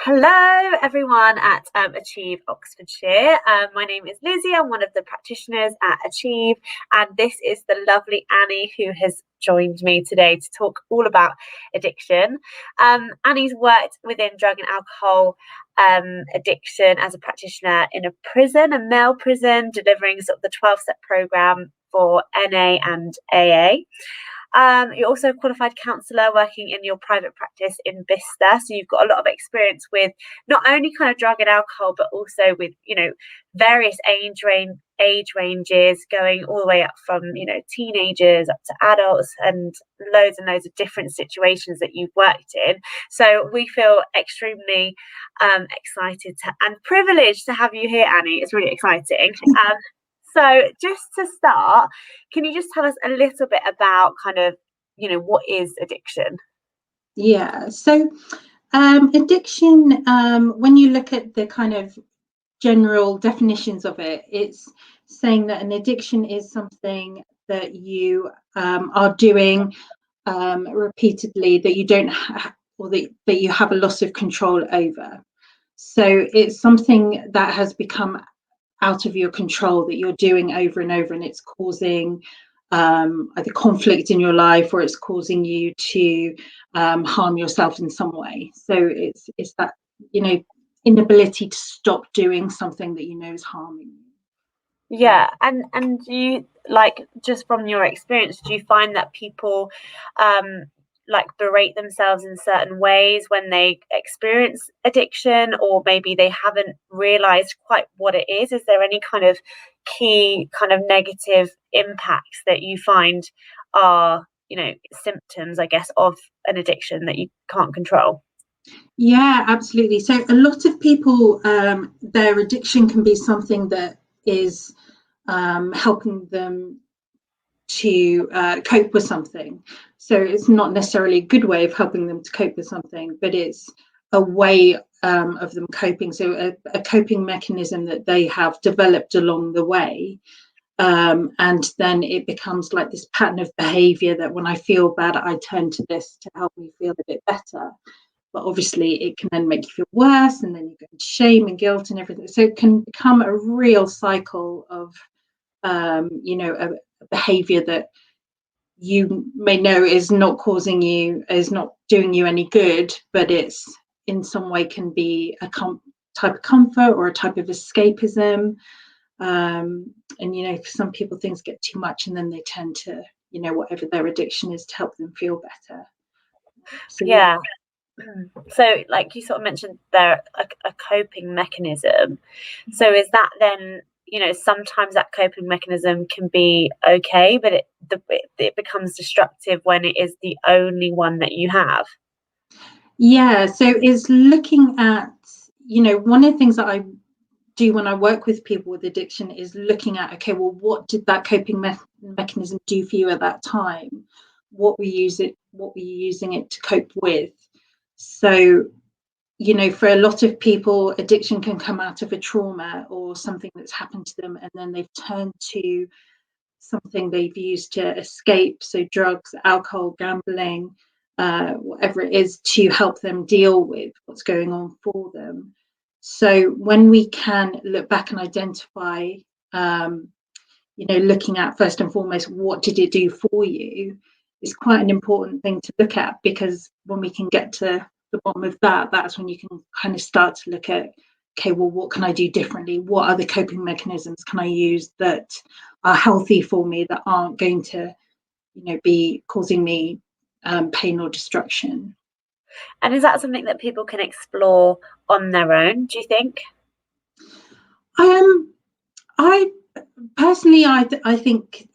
Hello, everyone at Achieve Oxfordshire. My name is Lizzie. I'm one of the practitioners at Achieve, and this is the lovely Annie who has joined me today to talk all about addiction. Annie's worked within drug and alcohol addiction as a practitioner in a male prison, delivering sort of the 12-step program for NA and AA. You're also a qualified counsellor working in your private practice in Bicester. So you've got a lot of experience with not only kind of drug and alcohol, but also with, various age ranges going all the way up from, teenagers up to adults and loads of different situations that you've worked in. So we feel extremely excited and privileged to have you here, Annie. It's really exciting. So just to start, can you just tell us a little bit about kind of, what is addiction? Yeah, so addiction, when you look at the kind of general definitions of it, it's saying that an addiction is something that you are doing repeatedly that you don't have, or that you have a loss of control over. So it's something that has become out of your control that you're doing over and over, and it's causing either conflict in your life, or it's causing you to harm yourself in some way. So it's that inability to stop doing something that is harming you. Yeah, and do you, like, just from your experience, do you find that people like berate themselves in certain ways when they experience addiction, or maybe they haven't realized quite what it is? Is there any kind of key kind of negative impacts that you find are, symptoms, I guess, of an addiction that you can't control? Yeah, absolutely. So a lot of people, their addiction can be something that is helping them to cope with something. So it's not necessarily a good way of helping them to cope with something, but it's a way of them coping. So a coping mechanism that they have developed along the way. And then it becomes like this pattern of behavior that when I feel bad, I turn to this to help me feel a bit better. But obviously it can then make you feel worse, and then you go into shame and guilt and everything. So it can become a real cycle of a behavior that you may know is not doing you any good, but it's in some way can be a type of comfort or a type of escapism. And for some people things get too much, and then they tend to whatever their addiction is to help them feel better. So Yeah. So, like you sort of mentioned there, a coping mechanism. So is that then, sometimes that coping mechanism can be okay, but it becomes destructive when it is the only one that you have? yeah, so it's looking at one of the things that I do when I work with people with addiction is looking at, okay, well, what did that coping mechanism do for you at that time? What were you using it to cope with? So for a lot of people, addiction can come out of a trauma or something that's happened to them, and then they've turned to something they've used to escape. So drugs, alcohol, gambling, whatever it is, to help them deal with what's going on for them. So when we can look back and identify, looking at first and foremost, what did it do for you, is quite an important thing to look at, because when we can get to the bottom of that, that's when you can kind of start to look at, okay, well, what can I do differently? What other coping mechanisms can I use that are healthy for me, that aren't going to, be causing me pain or destruction? And is that something that people can explore on their own, do you think? I personally, I think,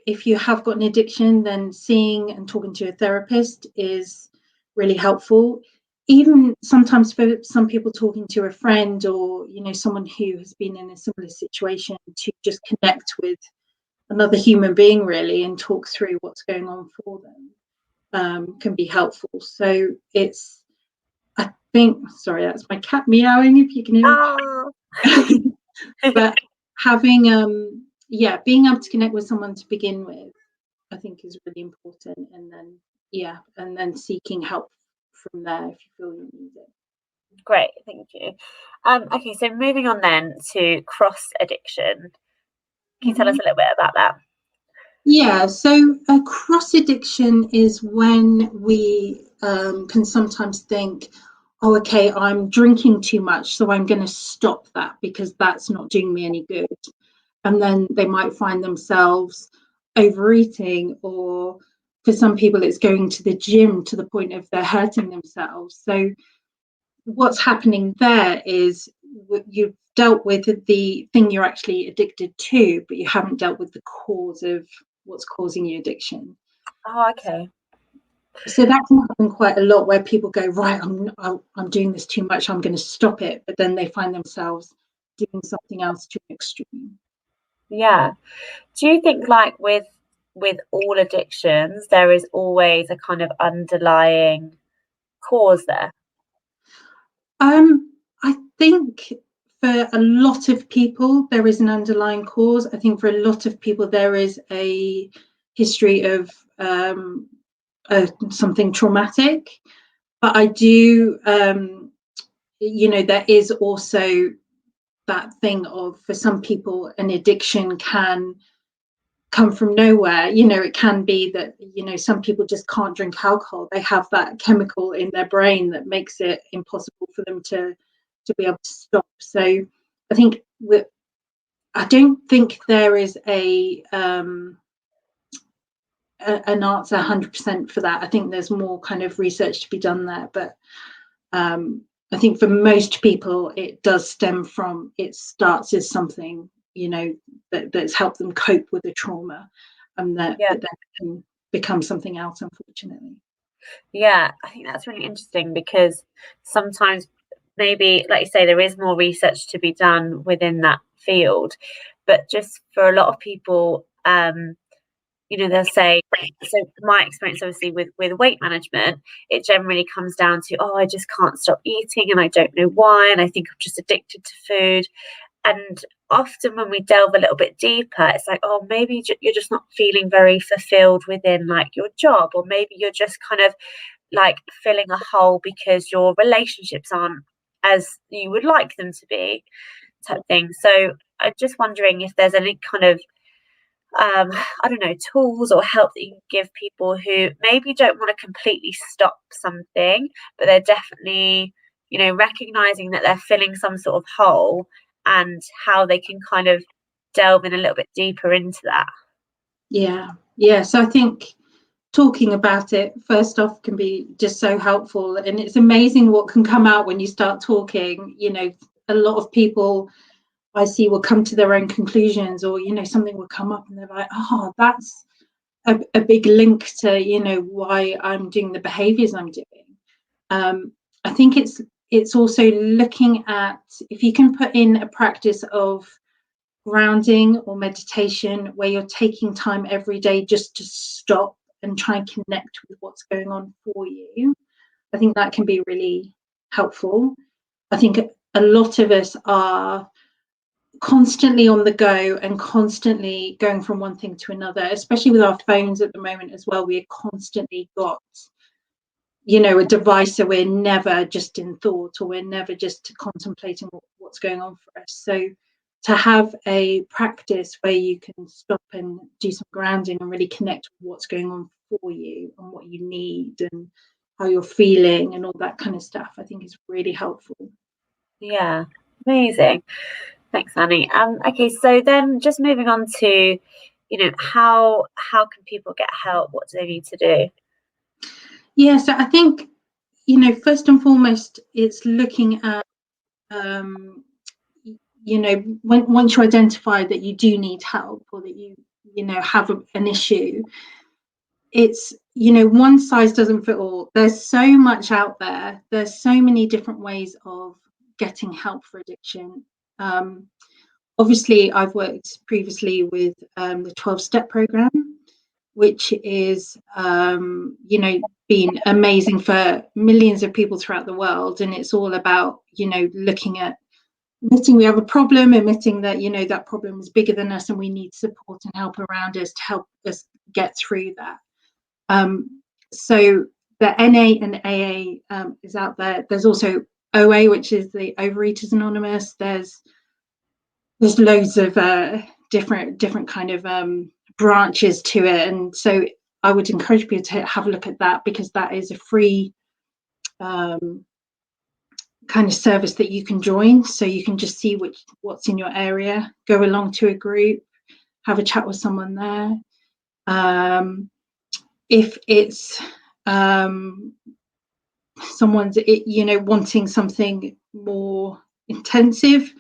if you have got an addiction, then seeing and talking to a therapist is really helpful. Even sometimes for some people, talking to a friend or, someone who has been in a similar situation, to just connect with another human being really and talk through what's going on for them, can be helpful. So I think, sorry, that's my cat meowing, if you can hear Oh. it. But having being able to connect with someone to begin with, I think, is really important, and then seeking help from there if you feel you need it. Great, thank you. Okay, so moving on then to cross addiction. Can you tell us Mhm. a little bit about that? Yeah, so a cross addiction is when we can sometimes think, oh, okay, I'm drinking too much, so I'm going to stop that because that's not doing me any good. And then they might find themselves overeating, or for some people, it's going to the gym to the point of they're hurting themselves. So what's happening there is you've dealt with the thing you're actually addicted to, but you haven't dealt with the cause of what's causing you addiction. Oh, okay. So that can happen quite a lot, where people go, right, I'm doing this too much, I'm going to stop it, but then they find themselves doing something else to an extreme. Yeah. Do you think like with all addictions, there is always a kind of underlying cause there? I think for a lot of people, there is an underlying cause. I think for a lot of people, there is a history of something traumatic. But I do, there is also that thing of, for some people, an addiction can come from nowhere. It can be that, some people just can't drink alcohol. They have that chemical in their brain that makes it impossible for them to be able to stop. So I think I don't think there is an answer 100% for that. I think there's more kind of research to be done there, but I think for most people it does stem from, it starts as something, that's helped them cope with the trauma, and that Yeah. but then can become something else, unfortunately. Yeah, I think that's really interesting because sometimes maybe, like you say, there is more research to be done within that field. But just for a lot of people, they'll say, so my experience obviously with weight management, it generally comes down to, oh, I just can't stop eating and I don't know why, and I think I'm just addicted to food. And often when we delve a little bit deeper, it's like, oh, maybe you're just not feeling very fulfilled within like your job, or maybe you're just kind of like filling a hole because your relationships aren't as you would like them to be, type thing. So I'm just wondering if there's any kind of I don't know, tools or help that you can give people who maybe don't want to completely stop something, but they're definitely, recognizing that they're filling some sort of hole, and how they can kind of delve in a little bit deeper into that. Yeah, so I think talking about it first off can be just so helpful, and it's amazing what can come out when you start talking. A lot of people I see will come to their own conclusions, or something will come up and they're like, oh, that's a big link to why I'm doing the behaviors I'm doing. I think it's also looking at, if you can put in a practice of grounding or meditation where you're taking time every day just to stop and try and connect with what's going on for you. I think that can be really helpful. I think a lot of us are constantly on the go and constantly going from one thing to another, especially with our phones at the moment as well. We're constantly got, a device, so we're never just in thought, or we're never just contemplating what's going on for us. So to have a practice where you can stop and do some grounding and really connect with what's going on for you and what you need and how you're feeling and all that kind of stuff, I think is really helpful. Yeah, amazing. Thanks, Annie. Okay, so then just moving on to, how can people get help? What do they need to do? Yeah, so I think, first and foremost, it's looking at, um, when once you identify that you do need help, or that you have an issue, it's, one size doesn't fit all. There's so much out there. There's so many different ways of getting help for addiction. Um, Obviously, I've worked previously with the 12-step program, which is, been amazing for millions of people throughout the world. And it's all about, looking at admitting we have a problem, admitting that, that problem is bigger than us and we need support and help around us to help us get through that. So the NA and AA is out there. There's also OA, which is the Overeaters Anonymous. There's loads of different kind of branches to it, and so I would encourage people to have a look at that, because that is a free kind of service that you can join, so you can just see what's in your area, go along to a group, have a chat with someone there. If it's someone's wanting something more intensive,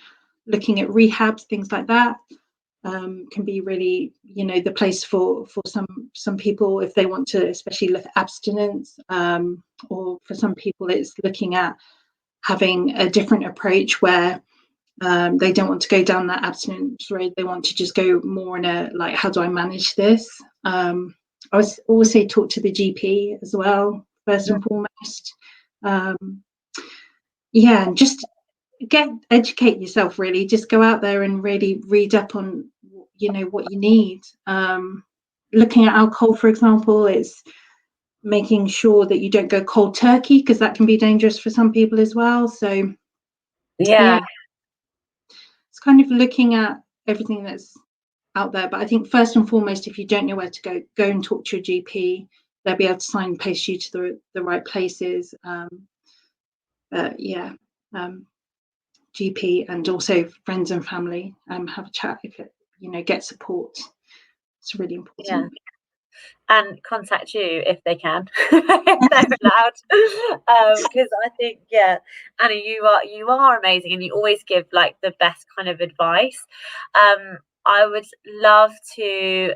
looking at rehabs, things like that, can be really the place for some people if they want to especially look at abstinence, or for some people it's looking at having a different approach where they don't want to go down that abstinence road, they want to just go more in a like, how do I manage this? I was also talk to the GP as well, first and foremost. And just educate yourself, really. Just go out there and really read up on what you need. Looking at alcohol, for example, it's making sure that you don't go cold turkey, because that can be dangerous for some people as well. So Yeah. It's kind of looking at everything that's out there. But I think first and foremost, if you don't know where to go and talk to your GP. They'll be able to signpost you to the right places. GP and also friends and family, have a chat, if it, get support. It's really important. Yeah. And contact you if they can, if they're allowed. Because I think, Annie, you are amazing, and you always give like the best kind of advice. I would love to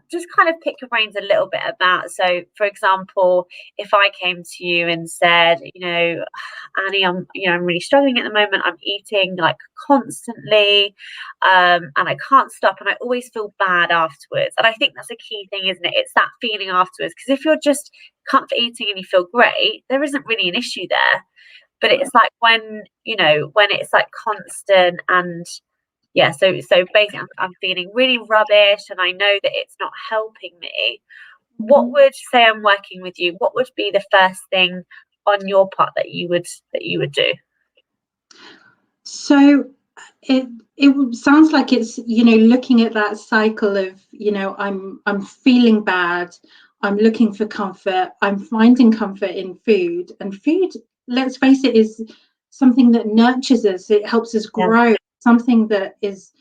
just kind of pick your brains a little bit about, so for example, if I came to you and said, Annie, I'm really struggling at the moment, I'm eating like constantly, and I can't stop, and I always feel bad afterwards. And I think that's a key thing, isn't it? It's that feeling afterwards, because if you're just comfort eating and you feel great, there isn't really an issue there. But it's like when it's like constant, and so basically I'm feeling really rubbish and I know that it's not helping me. What would, say I'm working with you, what would be the first thing on your part that you would do? So it sounds like it's looking at that cycle of I'm feeling bad, I'm looking for comfort, I'm finding comfort in food, and food, let's face it, is something that nurtures us, it helps us grow, something that is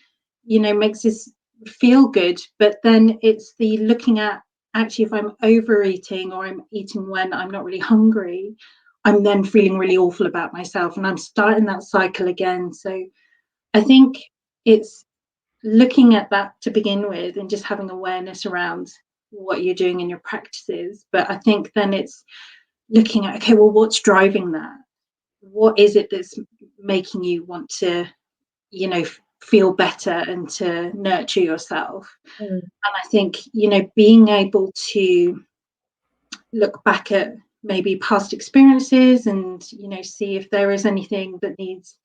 makes us feel good. But then it's the looking at, actually, if I'm overeating or I'm eating when I'm not really hungry, I'm then feeling really awful about myself, and I'm starting that cycle again. So I think it's looking at that to begin with, and just having awareness around what you're doing in your practices. But I think then it's looking at, okay, well, what's driving that? What is it that's making you want to, feel better and to nurture yourself? And I think, being able to look back at maybe past experiences and, see if there is anything that needs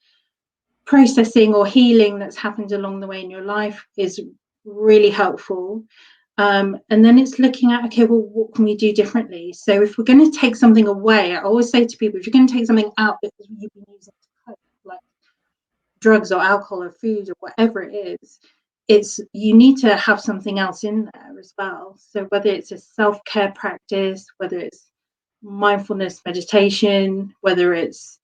processing or healing that's happened along the way in your life is really helpful. And then it's looking at, okay, well, what can we do differently? So if we're going to take something away, I always say to people, if you're going to take something out that you've been using to cope, like drugs or alcohol or food or whatever it is, you need to have something else in there as well. So whether it's a self-care practice, whether it's mindfulness meditation, whether it's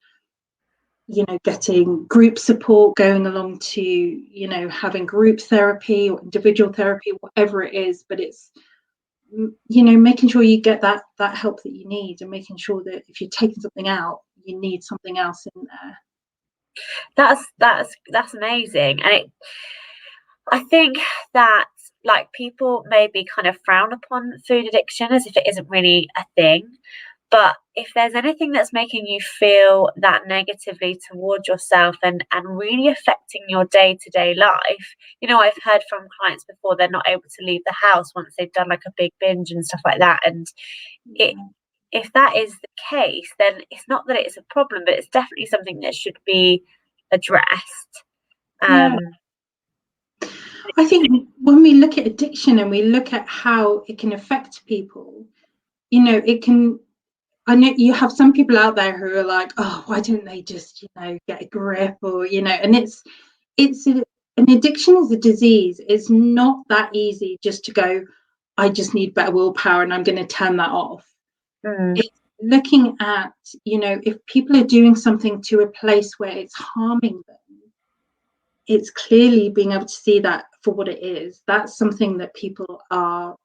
getting group support, going along to having group therapy or individual therapy, whatever it is, but it's making sure you get that help that you need, and making sure that if you're taking something out, you need something else in there. That's amazing. And I think that like people maybe kind of frown upon food addiction as if it isn't really a thing. But if there's anything that's making you feel that negatively towards yourself and really affecting your day-to-day life, I've heard from clients before, they're not able to leave the house once they've done like a big binge and stuff like that. And if that is the case, then it's not that it's a problem, but it's definitely something that should be addressed. I think when we look at addiction and we look at how it can affect people, it can, I know you have some people out there who are like, oh, why don't they just, get a grip, or, and an addiction is a disease. It's not that easy just to go, I just need better willpower and I'm going to turn that off. It's looking at, if people are doing something to a place where it's harming them, it's clearly being able to see that for what it is. That's something that people are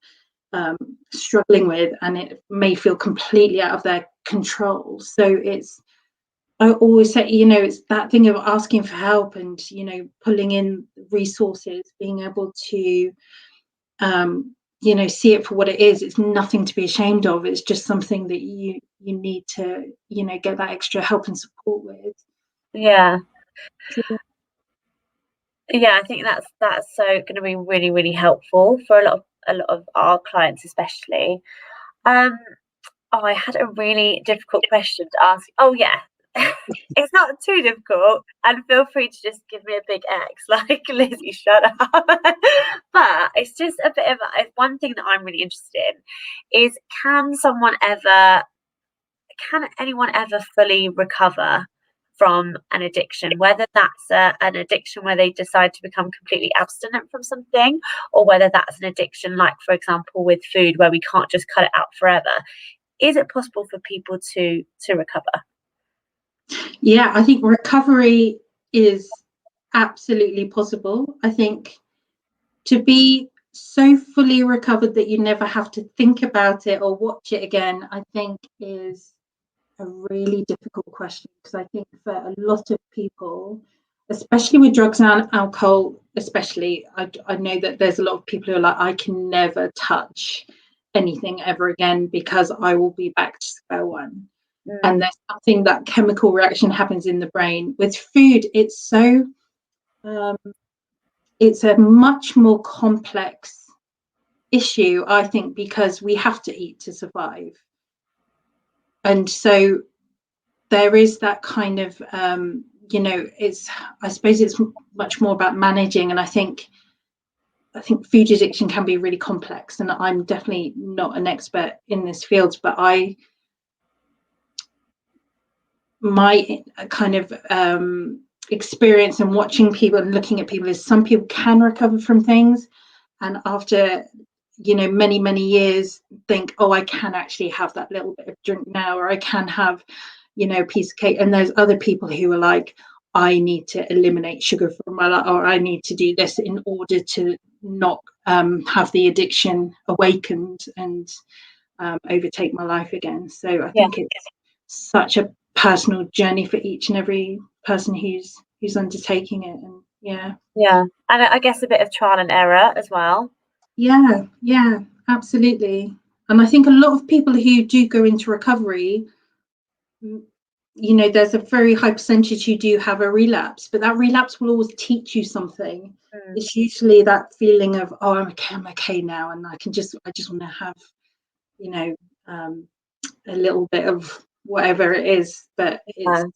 struggling with, and it may feel completely out of their control. So I always say, it's that thing of asking for help and, pulling in resources, being able to, see it for what it is. It's nothing to be ashamed of. It's just something that you need to, get that extra help and support with. Yeah. Yeah, I think that's so going to be really, really helpful for a lot of our clients, especially. Um, I had a really difficult question to ask. Oh yeah, it's not too difficult, and feel free to just give me a big X, like Lizzie, shut up. But it's just a bit of one thing that I'm really interested in is can anyone ever fully recover from an addiction, whether that's an addiction where they decide to become completely abstinent from something, or whether that's an addiction like, for example, with food, where we can't just cut it out forever. Is it possible for people to recover? Yeah, I think recovery is absolutely possible. I think to be so fully recovered that you never have to think about it or watch it again, I think is a really difficult question, because I think for a lot of people, especially with drugs and alcohol, especially, I know that there's a lot of people who are like, I can never touch anything ever again because I will be back to square one. And there's something, that chemical reaction happens in the brain. With food, it's so it's a much more complex issue, I think, because we have to eat to survive. And so there is that kind of I suppose it's much more about managing. And I think food addiction can be really complex, and I'm definitely not an expert in this field, but my kind of experience and watching people and looking at people is some people can recover from things, and after many years think, oh, I can actually have that little bit of drink now, or I can have a piece of cake. And there's other people who are like, I need to eliminate sugar from my life, or I need to do this in order to not have the addiction awakened and overtake my life again. So I think it's such a personal journey for each and every person who's undertaking it. And and I guess a bit of trial and error as well. Yeah, absolutely. And I think a lot of people who do go into recovery, there's a very high percentage who do have a relapse, but that relapse will always teach you something. It's usually that feeling of, oh, I'm okay now, and I just want to have a little bit of whatever it is. But it's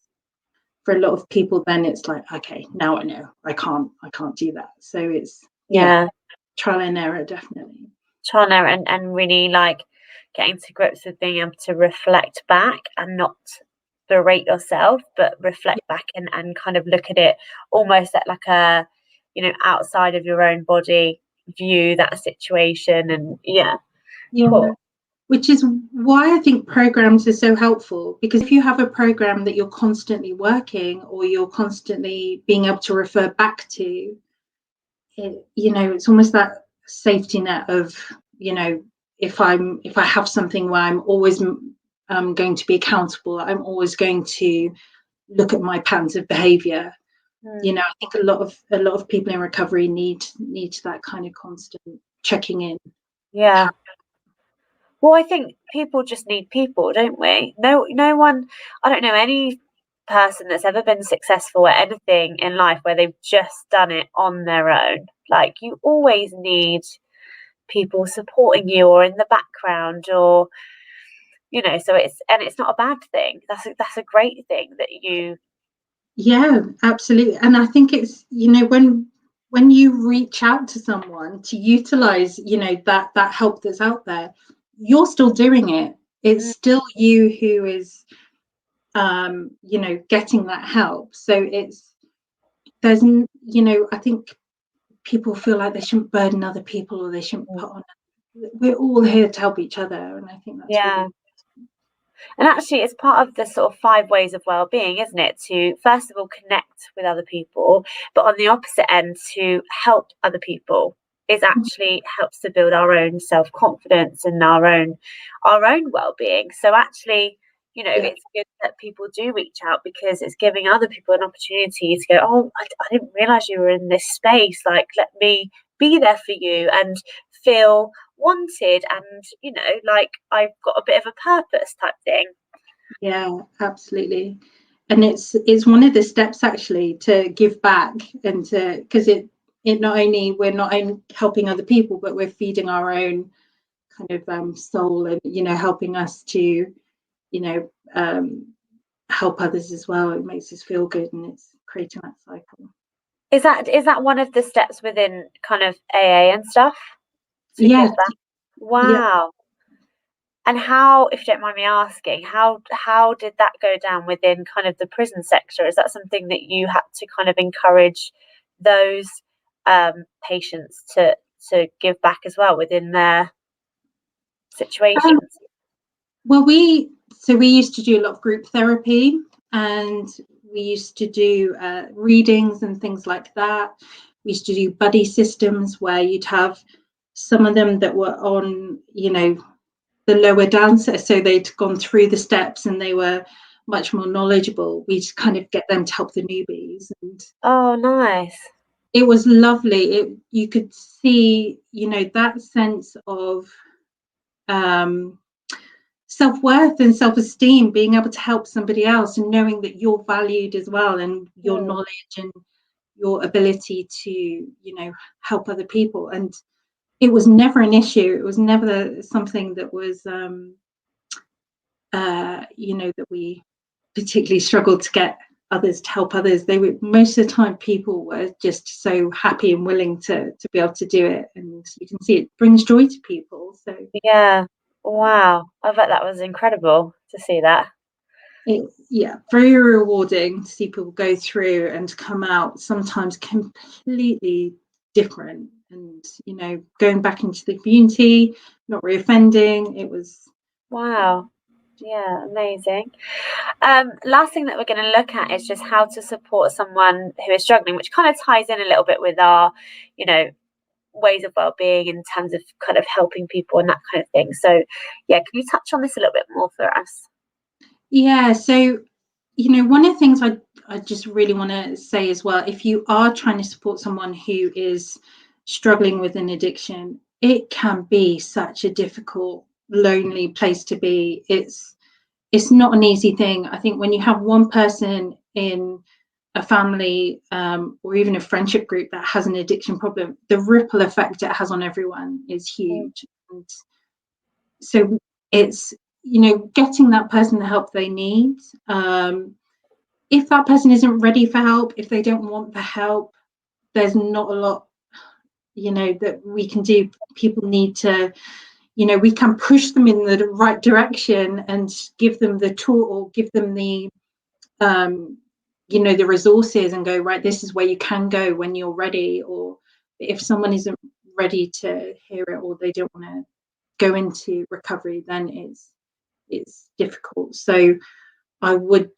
for a lot of people, then it's like, okay, now I know I can't do that. So it's trial and error, definitely. Trial and error, and really like getting to grips with being able to reflect back and not berate yourself, but reflect back and kind of look at it almost at like a outside of your own body view that situation. And cool. Which is why I think programs are so helpful, because if you have a program that you're constantly working, or you're constantly being able to refer back to it, it's almost that safety net of, if I have something where I'm always going to be accountable, I'm always going to look at my patterns of behavior. I think a lot of people in recovery need that kind of constant checking in. Well, I think people just need people, don't we? No one, I don't know any person that's ever been successful at anything in life where they've just done it on their own. Like, you always need people supporting you or in the background, or so it's not a bad thing. That's a great thing that you. Yeah, absolutely. And I think it's, when you reach out to someone to utilize, that help that's out there, you're still doing it. It's still you who is, getting that help. So I think people feel like they shouldn't burden other people, or they shouldn't put on. We're all here to help each other, and I think that's Yeah. really. And actually, it's part of the sort of 5 ways of well-being, isn't it? To first of all connect with other people, but on the opposite end, to help other people is actually helps to build our own self-confidence and our own well-being. So actually, Yeah, it's good that people do reach out, because it's giving other people an opportunity to go, oh, I didn't realize you were in this space. Like, let me be there for you and feel wanted, and like I've got a bit of a purpose type thing. yeah, absolutely. And it's one of the steps actually to give back, and to, because it not only, we're not only helping other people, but we're feeding our own kind of soul, and helping us to help others as well. It makes us feel good, and it's creating that cycle. Is that one of the steps within kind of AA and stuff, to give Yeah, back? yeah. Wow. And how, if you don't mind me asking, how did that go down within kind of the prison sector? Is that something that you had to kind of encourage those patients to give back as well within their Um, situations? well, we used to do a lot of group therapy, and we used to do readings and things like that. We used to do buddy systems where you'd have some of them that were on, the lower down, so they'd gone through the steps and they were much more knowledgeable. We'd kind of get them to help the newbies, and Oh, nice. it was lovely. You could see, that sense of um, self-worth and self-esteem, being able to help somebody else, and knowing that you're valued as well, and your Mm, knowledge and your ability to help other people. And it was never an issue. It was never something that was that we particularly struggled to get others to help others. They were, most of the time, people were just so happy and willing to be able to do it, and you can see it brings joy to people. So yeah. Wow. I bet that was incredible to see that. yeah, very rewarding to see people go through and come out sometimes completely different, and going back into the community, not reoffending. It was, yeah. Wow. Yeah, amazing. Last thing that we're going to look at is just how to support someone who is struggling, which kind of ties in a little bit with our, you know, ways of well-being in terms of kind of helping people and that kind of thing. So, yeah, can you touch on this a little bit more for us? Yeah, so one of the things I just really want to say as well, if you are trying to support someone who is struggling with an addiction, it can be such a difficult, lonely place to be. It's not an easy thing. I think when you have one person in a family, or even a friendship group that has an addiction problem, the ripple effect it has on everyone is Mm, huge. And so it's, getting that person the help they need. If that person isn't ready for help, if they don't want the help, there's not a lot, that we can do. People need to, we can push them in the right direction and give them the tool, or give them the, the resources, and go, right, this is where you can go when you're ready. Or if someone isn't ready to hear it, or they don't want to go into recovery, then it's difficult. So I would,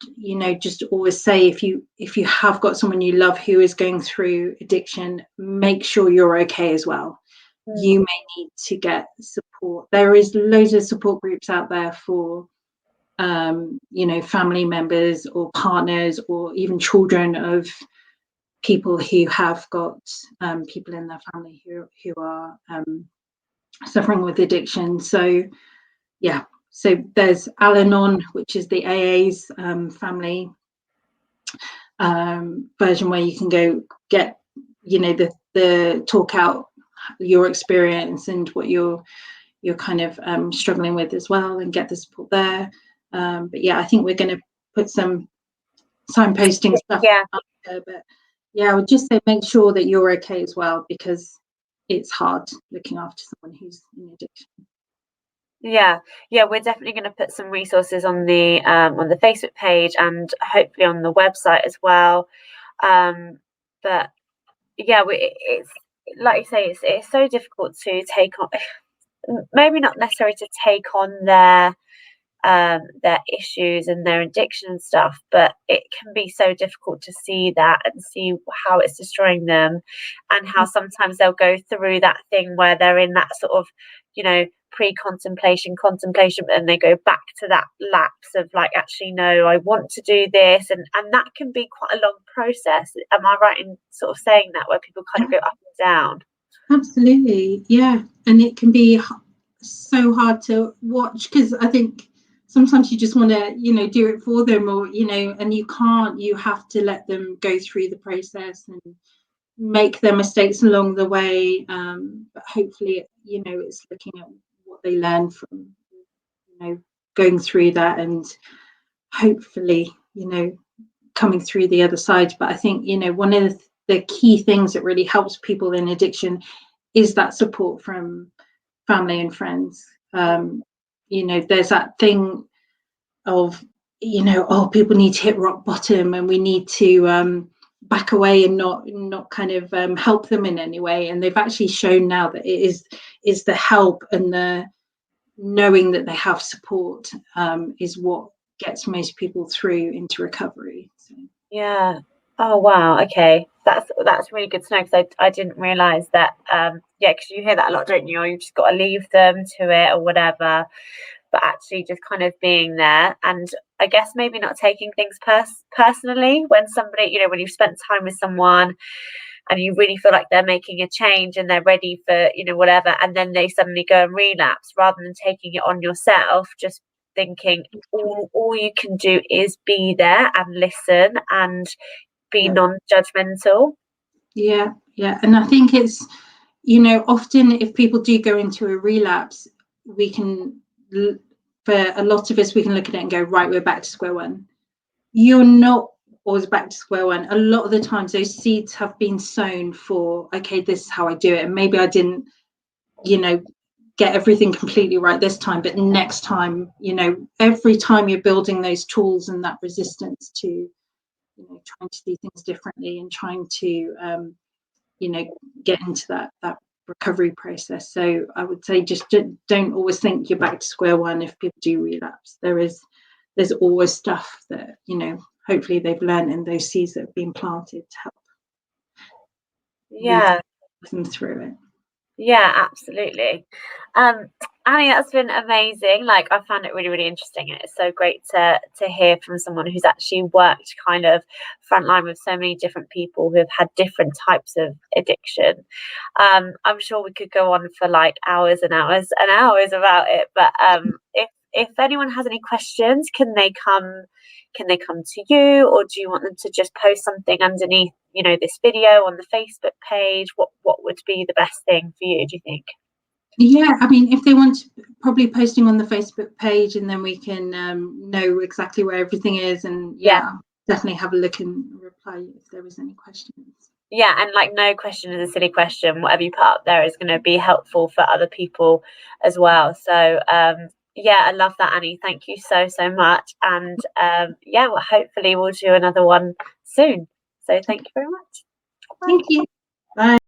just always say, if you have got someone you love who is going through addiction, make sure you're okay as well. mm, You may need to get support. There is loads of support groups out there for, family members or partners, or even children of people who have got people in their family who are suffering with addiction. So yeah, so there's Al-Anon, which is the AA's family version, where you can go get, the talk out your experience and what you're kind of struggling with as well, and get the support there. But yeah, I think we're going to put some signposting stuff yeah. up there. But yeah, I would just say, make sure that you're okay as well, because it's hard looking after someone who's in addiction. Yeah, yeah, we're definitely going to put some resources on the Facebook page and hopefully on the website as well. But yeah, it's like you say, it's so difficult to take on, maybe not necessarily to take on their issues and their addiction and stuff, but it can be so difficult to see that and see how it's destroying them, and how sometimes they'll go through that thing where they're in that sort of, pre-contemplation, contemplation, and they go back to that lapse of like, actually, no, I want to do this, and that can be quite a long process. Am I right in sort of saying that, where people kind of go up and down? Absolutely, yeah. And it can be so hard to watch, because I think sometimes you just want to, do it for them, or, and you can't. You have to let them go through the process and make their mistakes along the way. But hopefully, it's looking at what they learn from, going through that, and hopefully, coming through the other side. But I think, one of the key things that really helps people in addiction is that support from family and friends. There's that thing of, oh, people need to hit rock bottom, and we need to back away and not kind of help them in any way. And they've actually shown now that it is the help and the knowing that they have support is what gets most people through into recovery. So. Yeah. Oh wow. Okay. That's really good to know, because I didn't realize that. Yeah, because you hear that a lot, don't you? Or you've just got to leave them to it or whatever. But actually, just kind of being there, and I guess maybe not taking things personally when somebody, when you've spent time with someone and you really feel like they're making a change and they're ready for, whatever, and then they suddenly go and relapse, rather than taking it on yourself, just thinking all you can do is be there and listen and be Yeah. non-judgmental. Yeah. And I think it's, often if people do go into a relapse, we can, for a lot of us, we can look at it and go, right, we're back to square one. You're not always back to square one. A lot of the times those seeds have been sown for, okay, this is how I do it. And maybe I didn't, get everything completely right this time, but next time, every time you're building those tools and that resistance to, trying to do things differently and trying to, get into that recovery process. So I would say just don't always think you're back to square one if people do relapse. There's always stuff that, hopefully they've learned in those seeds that have been planted to help move Yeah. them through it. Yeah, absolutely. Um, Annie, that's been amazing. Like, I found it really, really interesting, and it's so great to hear from someone who's actually worked kind of frontline with so many different people who have had different types of addiction. I'm sure we could go on for like hours and hours and hours about it, but if anyone has any questions, can they come to you, or do you want them to just post something underneath, this video on the Facebook page? What would be the best thing for you, do you think? Yeah, I mean, if they want to, probably posting on the Facebook page, and then we can know exactly where everything is. And Yeah. yeah, definitely have a look and reply if there is any questions. Yeah, and like, no question is a silly question. Whatever you put up there is going to be helpful for other people as well. So yeah, I love that, Annie. Thank you so, so much. And yeah, well, hopefully we'll do another one soon. So thank you very much. Bye. Thank you. Bye.